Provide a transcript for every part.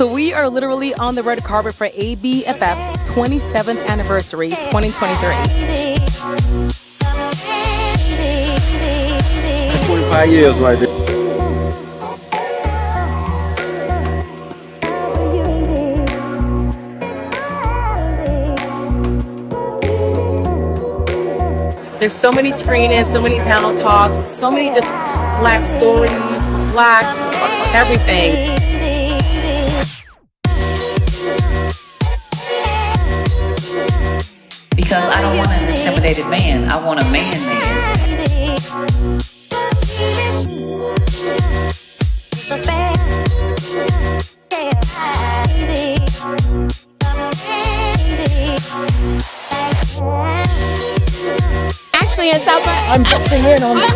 So we are literally on the red carpet for ABFF's 27th anniversary, 2023. 25 years right there. There's so many screenings, so many panel talks, so many just Black stories, Black everything. Because I don't want an intimidated man. I want a man. Actually, in South I'm busting in on this.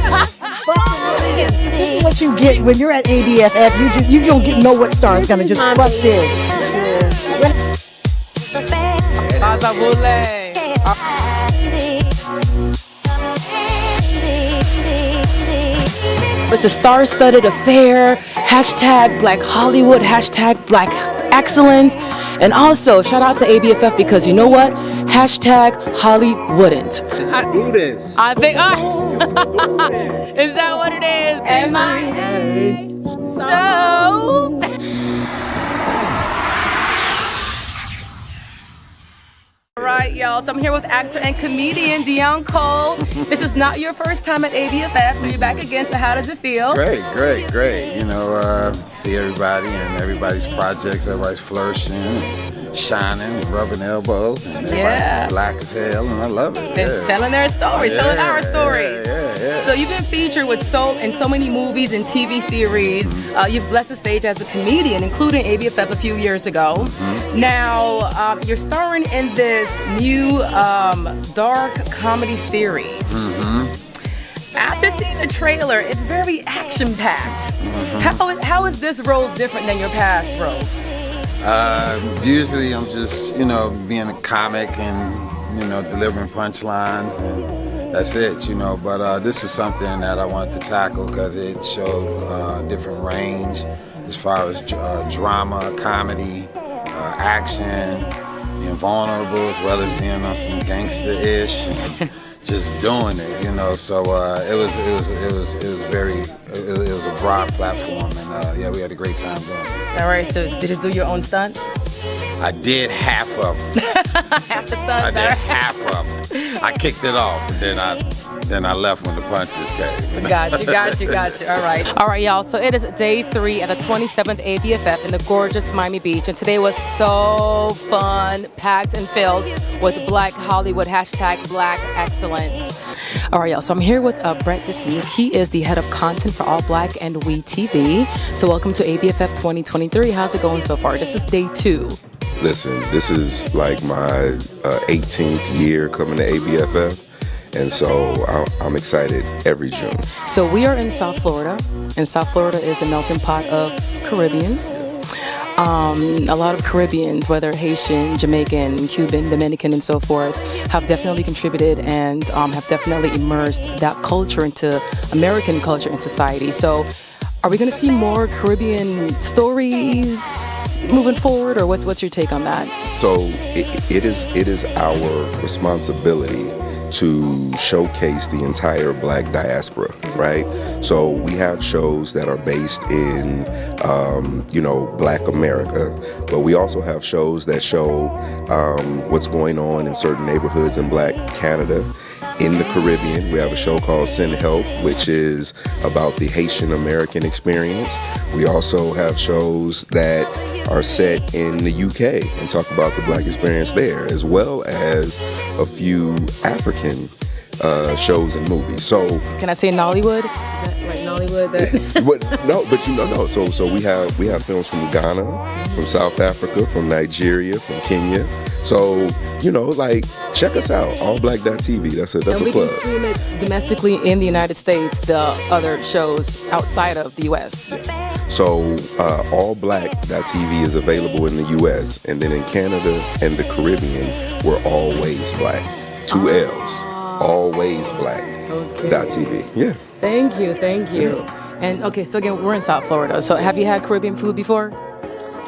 This is what you get when you're at ABFF. You don't know what star is gonna just bust in. It's a star-studded affair. Hashtag Black Hollywood. Hashtag Black Excellence. And also, shout out to ABFF because you know what? Hashtag Hollywouldn't. Do this. I think, is that what it is? MIA. So. All right, y'all. So I'm here with actor and comedian Dion Cole. This is not your first time at ABFF, so you're back again. So how does it feel? Great. You know, see everybody and everybody's projects, everybody's flourishing, and shining, and rubbing elbows, and everybody's black as hell, and I love it. They're telling their stories, telling our stories. Yeah. So you've been featured with so many movies and TV series. You've blessed the stage as a comedian, including ABFF a few years ago. Mm-hmm. Now you're starring in this new dark comedy series. Mm-hmm. After seeing the trailer, it's very action-packed. Mm-hmm. How is this role different than your past roles? Usually I'm just, being a comic and, delivering punchlines, and that's it, But this was something that I wanted to tackle because it showed a different range as far as drama, comedy, action, being vulnerable as well as being on some gangster-ish. And just doing it, So it was a broad platform, and we had a great time doing it. All right. So did you do your own stunts? I did half of them. Half the stunts. I did half of them. I kicked it off, and then I left when the punches came. Got you. All right, y'all. So it is day 3 at the 27th ABFF in the gorgeous Miami Beach, and today was so fun, packed and filled with Black Hollywood, hashtag Black Excellence. All right, y'all. So I'm here with Brett this week. He is the head of content for All Black and We TV. So welcome to ABFF 2023. How's it going so far? This is day 2. Listen, this is like my 18th year coming to ABFF. And so I'm excited every June. So we are in South Florida, and South Florida is a melting pot of Caribbeans. A lot of Caribbeans, whether Haitian, Jamaican, Cuban, Dominican, and so forth, have definitely contributed and have definitely immersed that culture into American culture and society. So are we going to see more Caribbean stories moving forward, or what's your take on that? So it is our responsibility to showcase the entire Black diaspora, right? So we have shows that are based in, Black America, but we also have shows that show what's going on in certain neighborhoods in Black Canada. In the Caribbean, we have a show called Send Help, which is about the Haitian American experience. We also have shows that are set in the UK and talk about the Black experience there, as well as a few African shows and movies. So, can I say Nollywood? Is that like Nollywood? No. So we have films from Ghana, from South Africa, from Nigeria, from Kenya. So, check us out, allblack.tv. That's a and we plug. can stream it domestically in the United States, the other shows outside of the U.S. So, allblack.tv is available in the U.S., and then in Canada and the Caribbean, we're Always Black. 2 L's. Always Black.tv. Yeah. Thank you. And okay, so again, we're in South Florida. So have you had Caribbean food before?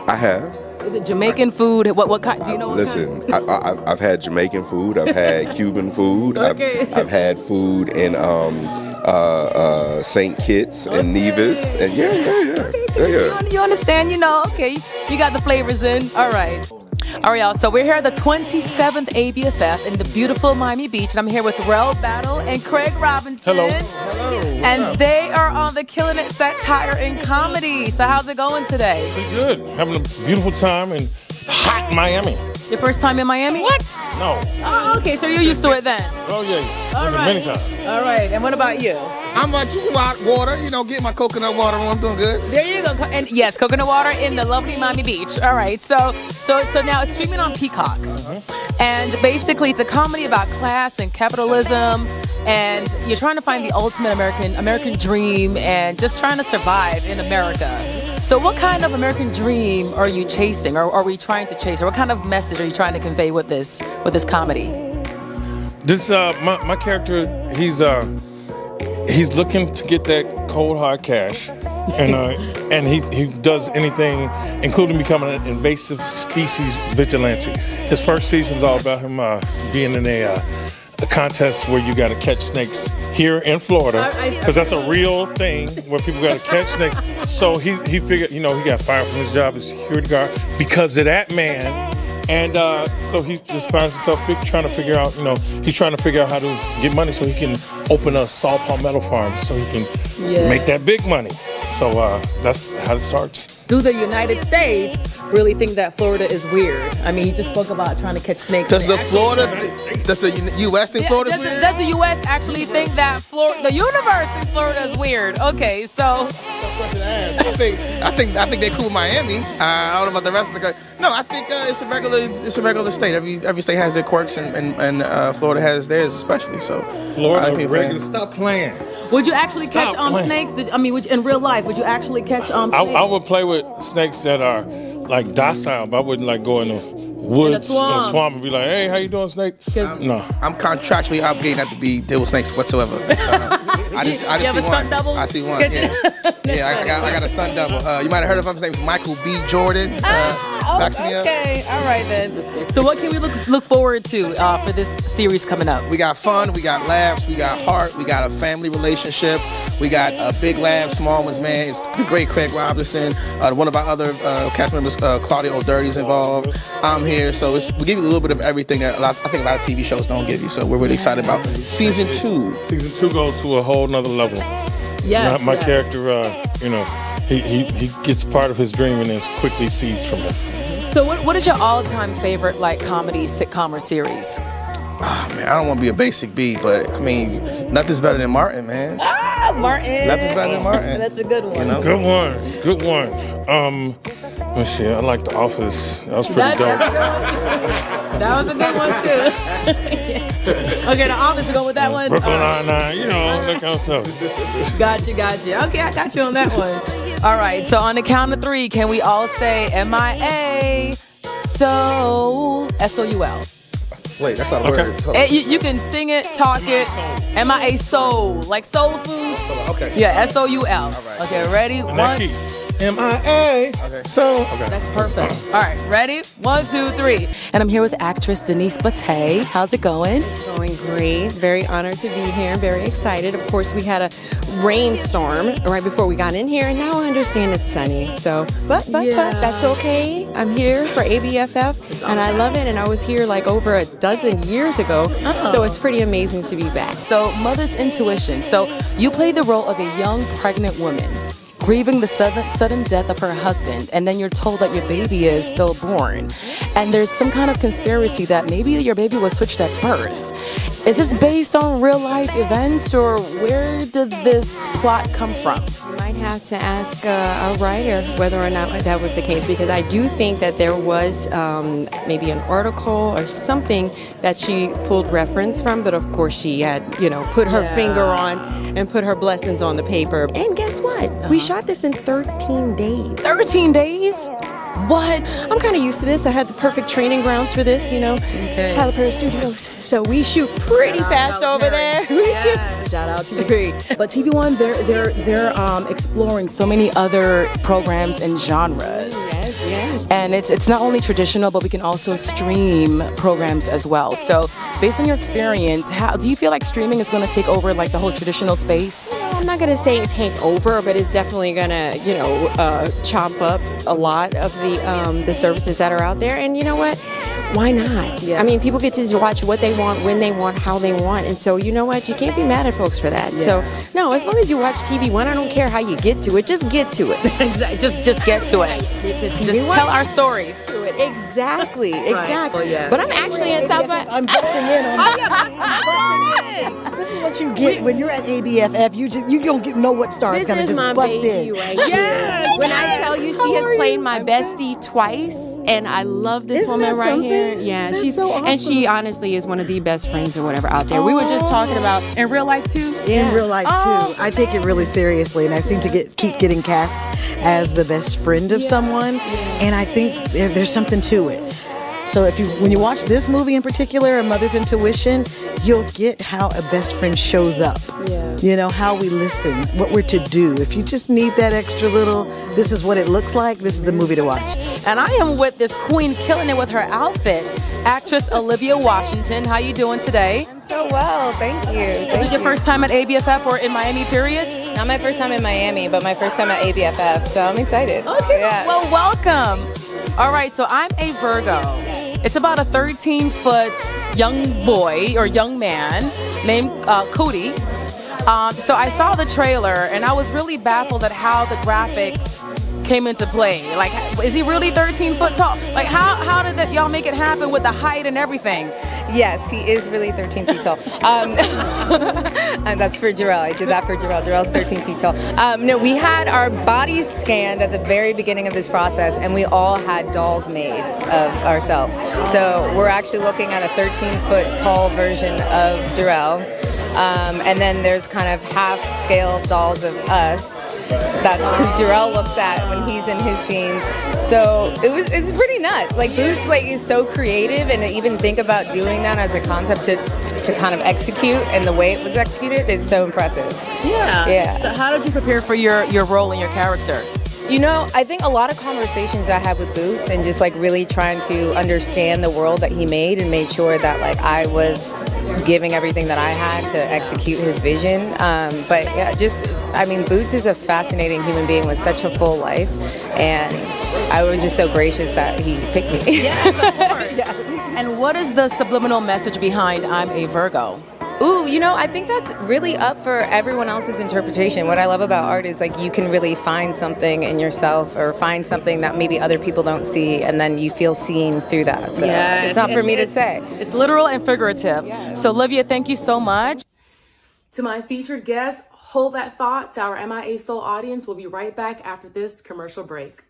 I have. Is it Jamaican food? What kind? Do you know? Listen, I've had Jamaican food. I've had Cuban food. Okay. I've had food in St. Kitts and Nevis, and yeah. You understand? Okay. You got the flavors in. All right, y'all. So we're here at the 27th ABFF in the beautiful Miami Beach, and I'm here with Rel Battle and Craig Robinson. Hello. And they are on the Killing It Satire and Comedy. So how's it going today? Pretty good. Having a beautiful time in hot Miami. Your first time in Miami? What? No. Oh, okay. So you're used to it then. Oh, yeah. All right. Many times. All right. And what about you? I'm drinking water, get my coconut water on. I'm doing good. There you go. And yes, coconut water in the lovely Miami Beach. All right. So now it's streaming on Peacock. And basically it's a comedy about class and capitalism. And you're trying to find the ultimate American dream and just trying to survive in America. So what kind of American dream are you chasing, or are we trying to chase, or what kind of message are you trying to convey with this comedy? This my character, he's looking to get that cold hard cash, and he does anything, including becoming an invasive species vigilante. His first season's all about him being in a contest where you got to catch snakes here in Florida, because that's a real thing where people got to catch snakes. So he figured, he got fired from his job as security guard because of that man. And so he just finds himself trying to figure out, he's trying to figure out how to get money so he can open a saw palmetto farm so he can make that big money. So that's how it starts. Do the United States really think that Florida is weird? I mean, he just spoke about trying to catch snakes. Does the U.S. think Florida's weird? Does the U.S. actually think that the universe thinks Florida is weird? Okay, so I think they cool Miami. I don't know about the rest of the country. No, I think it's a regular state. Every state has their quirks, and Florida has theirs especially. So Florida regular. Stop playing. Would you actually catch snakes? In real life, would you actually catch snakes? I would play with snakes that are like docile, but I wouldn't go in the woods, in a swamp and be like, "Hey, how you doing, snake?" No. I'm contractually obligated not to deal with snakes whatsoever. I just see one. Double? I see one. Yeah, I got a stunt double. You might have heard of him. His name's Michael B. Jordan. Backs me up. Okay, all right then. So what can we look forward to for this series coming up? We got fun, we got laughs, we got heart, we got a family relationship, we got big laughs, small ones, man. It's the great Craig Robinson. One of our other cast members, Claudia O'Dirty's involved. I'm here, so we give you a little bit of everything that I think a lot of TV shows don't give you. So we're really excited about season 2. Season 2 goes to a whole nother level. Yes. My character, he gets part of his dream and is quickly seized from it. So what is your all-time favorite comedy, sitcom, or series? Oh, man, I don't want to be a basic B, but I mean, nothing's better than Martin, man. Martin. Nothing's better than Martin. That's a good one. Good one. Let's see. I like The Office. That was pretty dope. That was a good one too. Okay, The Office. We go with that one. Brooklyn Nine-Nine. That kind of stuff. Gotcha. Okay, I got you on that one. All right. So on the count of 3, can we all say MIA? So SOUL. Wait, that's not words. You can sing it, talk it. MIA soul, like soul food. Okay. Yeah, SOUL. right. Okay, ready? Nicky. MIA. Okay. That's perfect. All right, ready? 1, 2, 3. And I'm here with actress Denise Batey. How's it going? Going great. Very honored to be here. Very excited. Of course, we had a rainstorm right before we got in here, and now I understand it's sunny. So, but that's okay. I'm here for ABFF, and I love it. And I was here over a dozen years ago, so it's pretty amazing to be back. So, Mother's Intuition. So, you played the role of a young pregnant woman grieving the sudden death of her husband, and then you're told that your baby is stillborn. And there's some kind of conspiracy that maybe your baby was switched at birth. Is this based on real life events, or where did this plot come from? You might have to ask a writer whether or not that was the case, because I do think that there was maybe an article or something that she pulled reference from, but of course she had, put her finger on and put her blessings on the paper. And guess what? We shot this in 13 days. 13 days? What? I'm kind of used to this. I had the perfect training grounds for this, Tyler Perry Studios. So we shoot pretty fast over there. We Shout out TV. But TV One, they're exploring so many other programs and genres. Yes. And it's not only traditional, but we can also stream programs as well. So based on your experience, how do you feel like streaming is going to take over like the whole traditional space? I'm not going to say take over, but it's definitely going to, chomp up a lot of the services that are out there. And you know what? Why not? Yeah. I mean, people get to watch what they want, when they want, how they want. And so, you know what? You can't be mad at folks for that. Yeah. So, no, as long as you watch TV One, I don't care how you get to it. Just get to it. just get to it. Just tell our stories. Exactly. Well, yeah. But I'm actually in South by. I'm busting in on that. This is what you get when you're at ABFF. You don't know what star is going to just bust in. Right here. When I tell you she has played my bestie twice, and I love this Isn't woman that right something? here. Yeah, That's she's so awesome. and she honestly is one of the best friends or whatever out there. We were just talking about In real life too? In real life too. I take it really seriously, and I seem to keep getting cast as the best friend of someone, and I think there's something to it. So when you watch this movie in particular, A Mother's Intuition, you'll get how a best friend shows up. Yeah. You know, how we listen, what we're to do. If you just need that extra little, this is what it looks like, this is the movie to watch. And I am with this queen killing it with her outfit, actress Olivia Washington. How you doing today? So well, thank you. Is it your first time at ABFF or in Miami, period? Not my first time in Miami, but my first time at ABFF, so I'm excited. Okay, Yeah. well, welcome. All right, so I'm a Virgo. It's about a 13-foot young boy or young man named Cody. So I saw the trailer, and I was really baffled at how the graphics came into play. Like, is he really 13 foot tall? Like, how did that y'all make it happen with the height and everything? Yes, he is really 13 feet tall. And that's for Jarrell. I did that for Jarrell. Jarrell's 13 feet tall. No, we had our bodies scanned at the very beginning of this process, and we all had dolls made of ourselves. So we're actually looking at a 13-foot tall version of Jarrell. And then there's kind of half-scale dolls of us. That's who Jarrell looks at when he's in his scenes. So it's pretty nuts. Like, Boots is so creative, and to even think about doing that as a concept to kind of execute, and the way it was executed, it's so impressive. Yeah. So how did you prepare for your role and your character? You know, I think a lot of conversations I had with Boots, and just really trying to understand the world that he made, and made sure that I was giving everything that I had to execute his vision. But yeah, Boots is a fascinating human being with such a full life, and I was just so gracious that he picked me. Yes, of course. Yeah. And what is the subliminal message behind I'm a Virgo? Ooh, I think that's really up for everyone else's interpretation. What I love about art is you can really find something in yourself, or find something that maybe other people don't see, and then you feel seen through that. So it's not for me to say. It's literal and figurative. Yeah. So Olivia, thank you so much. To my featured guest, hold that thought. To our MIA Soul audience, we'll be right back after this commercial break.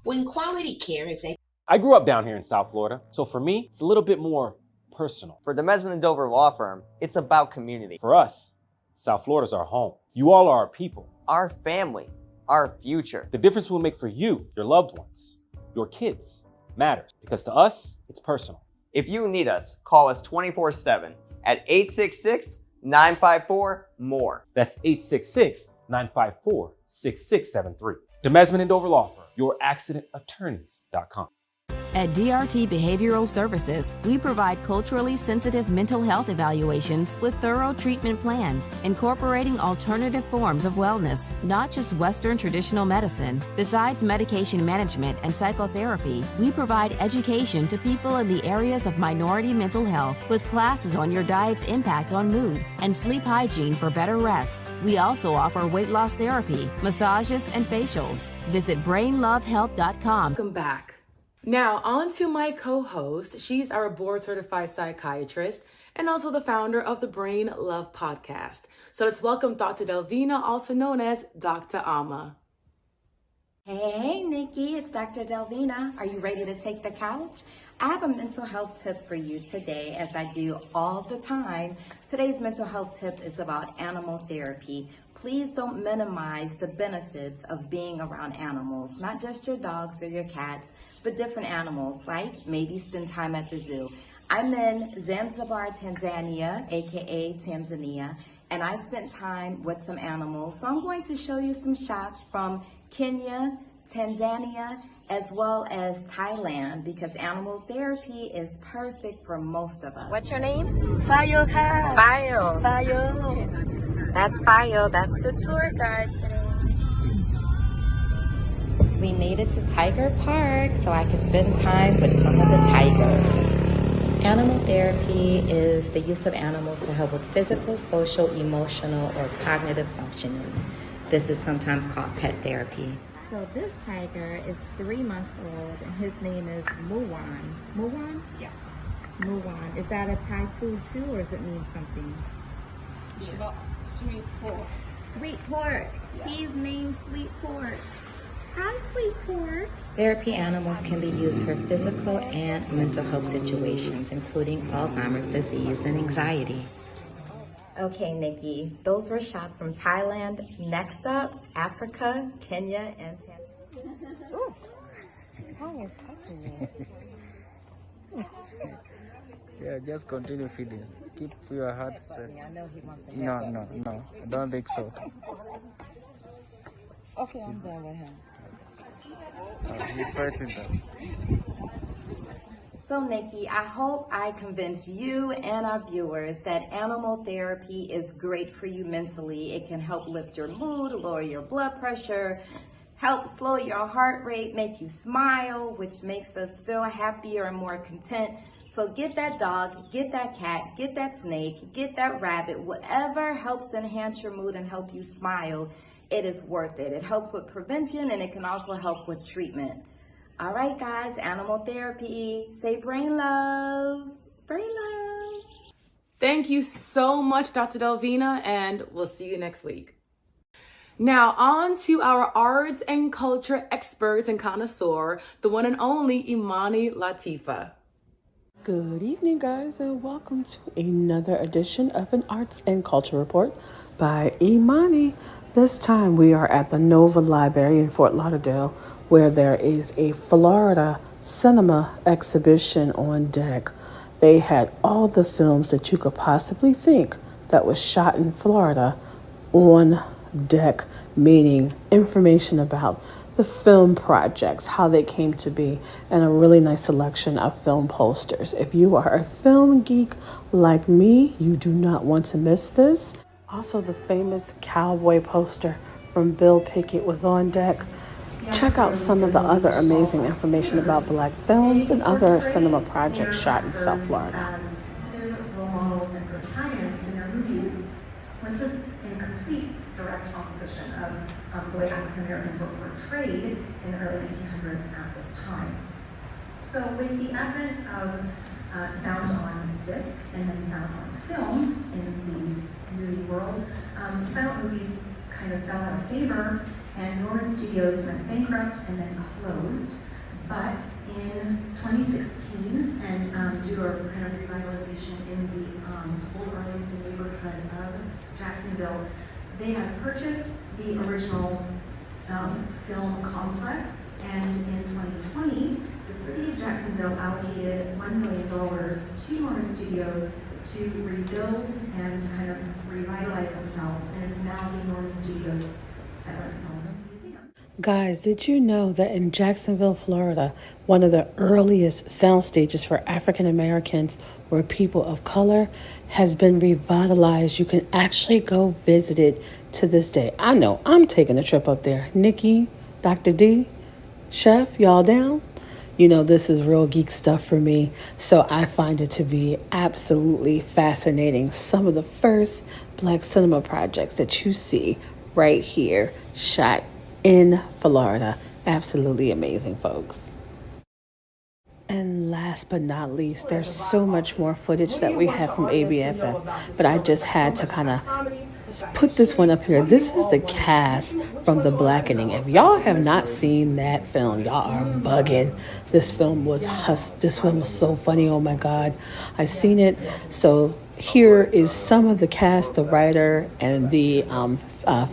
When quality care is I grew up down here in South Florida, so for me, it's a little bit more personal. For the Mesman & Dover Law Firm, it's about community. For us, South Florida's our home. You all are our people. Our family. Our future. The difference we'll make for you, your loved ones, your kids, matters. Because to us, it's personal. If you need us, call us 24/7 at 866-954-MORE. That's 866-954-6673. The Mesman & Dover Law Firm, youraccidentattorneys.com. At DRT Behavioral Services, we provide culturally sensitive mental health evaluations with thorough treatment plans, incorporating alternative forms of wellness, not just Western traditional medicine. Besides medication management and psychotherapy, we provide education to people in the areas of minority mental health with classes on your diet's impact on mood and sleep hygiene for better rest. We also offer weight loss therapy, massages, and facials. Visit brainlovehelp.com. Welcome back. Now, on to my co-host. She's our board-certified psychiatrist and also the founder of the Brain Love podcast. So let's welcome Dr. Delvena, also known as Dr. Alma. Hey, Nikki, it's Dr. Delvena. Are you ready to take the couch? I have a mental health tip for you today, as I do all the time. Today's mental health tip is about animal therapy. Please don't minimize the benefits of being around animals, not just your dogs or your cats, but different animals, like maybe spend time at the zoo. I'm in Zanzibar, Tanzania, aka Tanzania, and I spent time with some animals. So I'm going to show you some shots from Kenya, Tanzania, as well as Thailand, because animal therapy is perfect for most of us. What's your name? Fayo. Fayo. Fayo. That's Fayo. That's the tour guide today. We made it to Tiger Park so I could spend time with some of the tigers. Animal therapy is the use of animals to help with physical, social, emotional, or cognitive functioning. This is sometimes called pet therapy. So this tiger is 3 months old, and his name is Muwan. Muwan? Yeah. Muwan. Is that a Thai food too, or does it mean something? It's about sweet pork. Sweet pork. Yeah. He's named Sweet Pork. Hi, Sweet Pork. Therapy animals can be used for physical and mental health situations, including Alzheimer's disease and anxiety. Okay, Nikki, those were shots from Thailand. Next up, Africa, Kenya, and Tanzania. Ooh, tongue is touching me. Yeah, just continue feeding. Keep your heart set. I know he wants to No, I don't think so. Okay, I'm done with him. He's fighting them. So, Nikki, I hope I convinced you and our viewers that animal therapy is great for you mentally. It can help lift your mood, lower your blood pressure, help slow your heart rate, make you smile, which makes us feel happier and more content. So get that dog, get that cat, get that snake, get that rabbit, whatever helps to enhance your mood and help you smile. It is worth it. It helps with prevention, and it can also help with treatment. All right, guys, animal therapy. Say brain love. Brain love. Thank you so much, Dr. Delvena, and we'll see you next week. Now, on to our arts and culture expert and connoisseur, the one and only Imani Latifa. Good evening, guys, and welcome to another edition of an Arts and Culture Report by Imani. This time we are at the Nova Library in Fort Lauderdale, where there is a Florida cinema exhibition on deck. They had all the films that you could possibly think that was shot in Florida on deck, meaning information about the film projects, how they came to be, and a really nice selection of film posters. If you are a film geek like me, you do not want to miss this. Also, the famous cowboy poster from Bill Pickett was on deck. Check out some of the other amazing information about Black films and other cinema projects shot in South Florida. Role models and protagonists in their movies, which was in complete direct opposition of the way African Americans were portrayed in the early 1900s at this time. So with the advent of sound on disc and then sound on film in the movie world, silent movies kind of fell out of favor, and Norman Studios went bankrupt and then closed. But in 2016, and due to a kind of revitalization in the old Arlington neighborhood of Jacksonville, they have purchased the original film complex, and in 2020, the city of Jacksonville allocated $1 million to Norman Studios to rebuild and kind of revitalize themselves, and it's now the Norman Studios Silent Film Museum. Guys, did you know that in Jacksonville, Florida, one of the earliest sound stages for African Americans or people of color has been revitalized? You can actually go visit it to this day. I know I'm taking a trip up there. Nicky, Dr. D, Chef, y'all down? You know, this is real geek stuff for me, so I find it to be absolutely fascinating. Some of the first Black cinema projects that you see right here, shot in Florida. Absolutely amazing, folks. And last but not least, there's so much more footage that we have from ABFF, but I just had to kind of put this one up here. This is the cast from The Blackening. If y'all have not seen that film, y'all are bugging. This film was so funny. Oh my God, I've seen it. So here is some of the cast, the writer, and the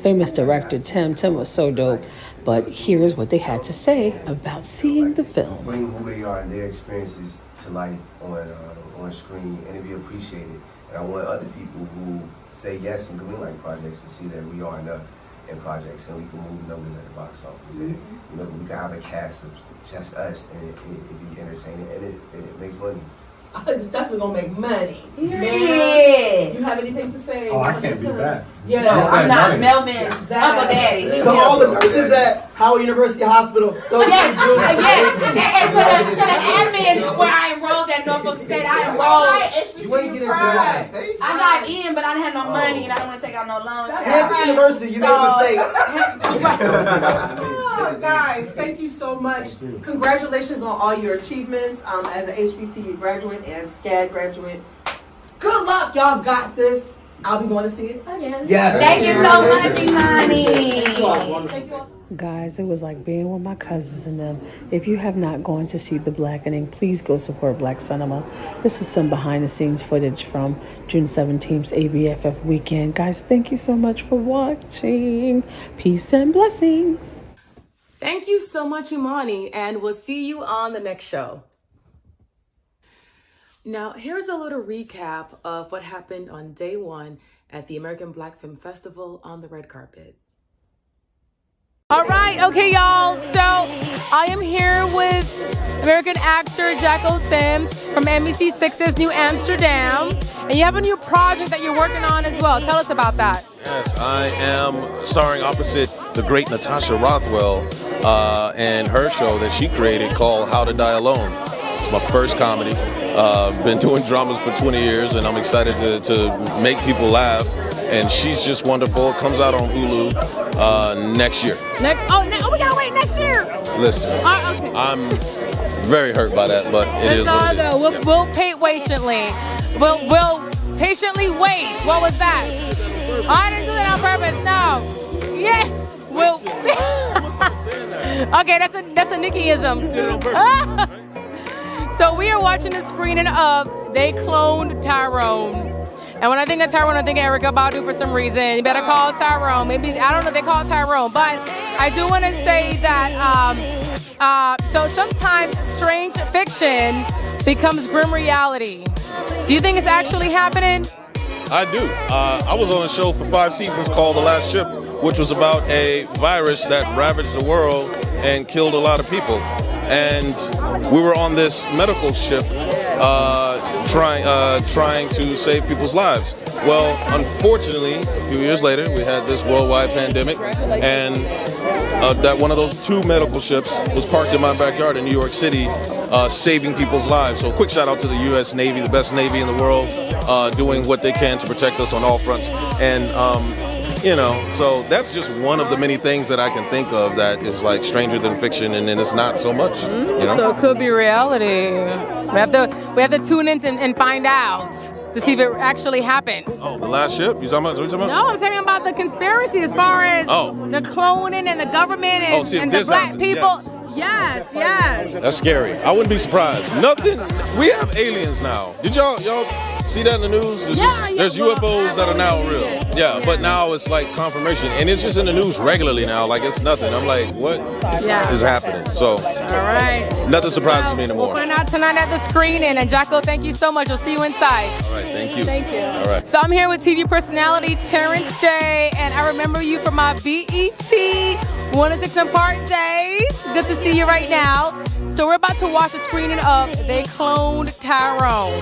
famous director, Tim. Tim was so dope. But here's what they had to say about seeing the film. Bring who they are and their experiences to life on screen, and to be appreciated. And I want other people who say yes and greenlight projects to see that we are enough in projects and we can move numbers at the box office. You know, we can have a cast of just us and it be entertaining and it makes money. It's definitely gonna make money. Yeah. You have anything to say? Oh, I can't beat that. Yeah, No, I'm not Melvin. Uncle Daddy. So all the nurses at Howard University Hospital. Yes, and to the admin where I enrolled at Norfolk State, I enrolled. You ain't get into United States? I got in, but I didn't have no money and I didn't want to take out no loans. Hampton University, you made a mistake. Oh, guys, thank you so much. Congratulations on all your achievements as an HBCU graduate and SCAD graduate. Good luck, y'all got this. I'll be going to see it again. Yes. Thank you so much, Imani. Thank you all. Guys, it was like being with my cousins and them. If you have not gone to see The Blackening, please go support Black cinema. This is some behind-the-scenes footage from June 17th's ABFF weekend. Guys, thank you so much for watching. Peace and blessings. Thank you so much, Imani, and we'll see you on the next show. Now, here's a little recap of what happened on day one at the American Black Film Festival on the red carpet. All right, okay, y'all. So I am here with American actor Jacko Sims from NBC6's New Amsterdam. And you have a new project that you're working on as well. Tell us about that. Yes, I am starring opposite the great Natasha Rothwell and her show that she created called How to Die Alone. It's my first comedy. Been doing dramas for 20 years, and I'm excited to make people laugh. And she's just wonderful. It comes out on Hulu next year. We gotta wait next year. Listen, Okay. I'm very hurt by that, but it is what it is. We'll pay patiently. We'll patiently wait. What was that? I didn't do that on purpose. No. Yeah. We'll. Okay, that's a Nickyism. So we are watching the screening of They Cloned Tyrone. And when I think of Tyrone, I think of Erykah Badu for some reason. You better call Tyrone. Maybe, I don't know, they call it Tyrone. But I do want to say that, so sometimes strange fiction becomes grim reality. Do you think it's actually happening? I do. I was on a show for 5 seasons called The Last Ship, which was about a virus that ravaged the world and killed a lot of people. And we were on this medical ship trying to save people's lives. Well, unfortunately, a few years later, we had this worldwide pandemic, and that one of those 2 medical ships was parked in my backyard in New York City, saving people's lives. So quick shout out to the U.S. Navy, the best Navy in the world, doing what they can to protect us on all fronts. And so that's just one of the many things that I can think of that is like stranger than fiction, and then it's not so much. So it could be reality. We have to tune in and find out to see if it actually happens. Oh, The Last Ship? You talking about? What you talking about? No, I'm talking about the conspiracy as far as the cloning and the government and the black people. Yes. That's scary. I wouldn't be surprised. Nothing. We have aliens now. Did y'all see that in the news? There's UFOs that are now real. Yeah, but now it's like confirmation, and it's just in the news regularly now. Like it's nothing. I'm like, what is happening? So, all right. Nothing surprises me anymore. We'll find out tonight at the screening. And Jacko, thank you so much. We'll see you inside. All right, thank you. Thank you. All right. So I'm here with TV personality Terrence J, and I remember you from my BET 106 and Park days. Good to see you right now. So we're about to watch the screening of They Cloned Tyrone.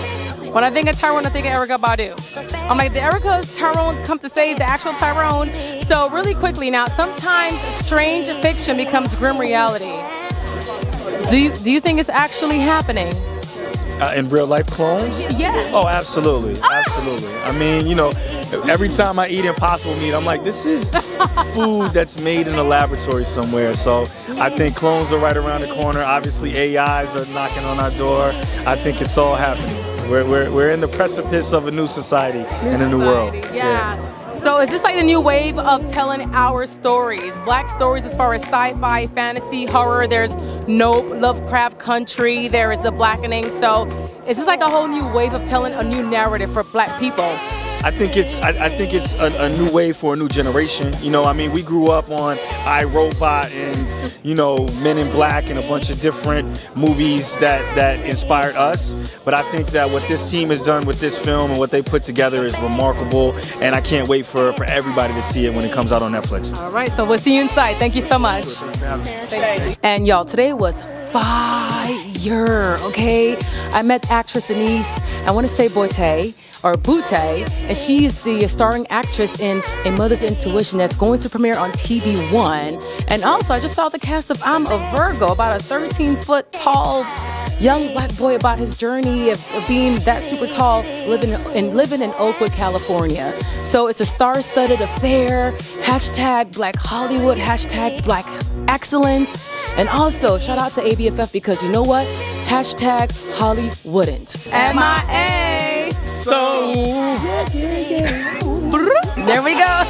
When I think of Tyrone, I think of Erykah Badu. I'm like, did Erykah's Tyrone come to save the actual Tyrone? So really quickly now, sometimes strange fiction becomes grim reality. Do you think it's actually happening? In real life clones? Yes. Oh, absolutely. Absolutely. I mean, every time I eat Impossible meat, I'm like, this is food that's made in a laboratory somewhere. So I think clones are right around the corner. Obviously, AIs are knocking on our door. I think it's all happening. We're in the precipice of a new society and a new world. Yeah. So is this like the new wave of telling our stories? Black stories as far as sci-fi, fantasy, horror. There's Nope, Lovecraft Country. There is The Blackening. So is this like a whole new wave of telling a new narrative for black people? I think it's a new wave for a new generation. You know, I mean, we grew up on iRobot and, you know, Men in Black and a bunch of different movies that inspired us. But I think that what this team has done with this film and what they put together is remarkable, and I can't wait for everybody to see it when it comes out on Netflix. All right, so we'll see you inside. Thank you so much. And y'all, today was fire, okay? I met actress Denise, I want to say Boute, and she's the starring actress in A Mother's Intuition that's going to premiere on TV One. And also, I just saw the cast of I'm a Virgo, about a 13-foot tall young black boy about his journey of being that super tall, living in Oakwood, California. So it's a star-studded affair, #Black Hollywood, #Black Excellence. And also, shout out to ABFF because you know what? #Hollywouldn't. MIA. So. There we go.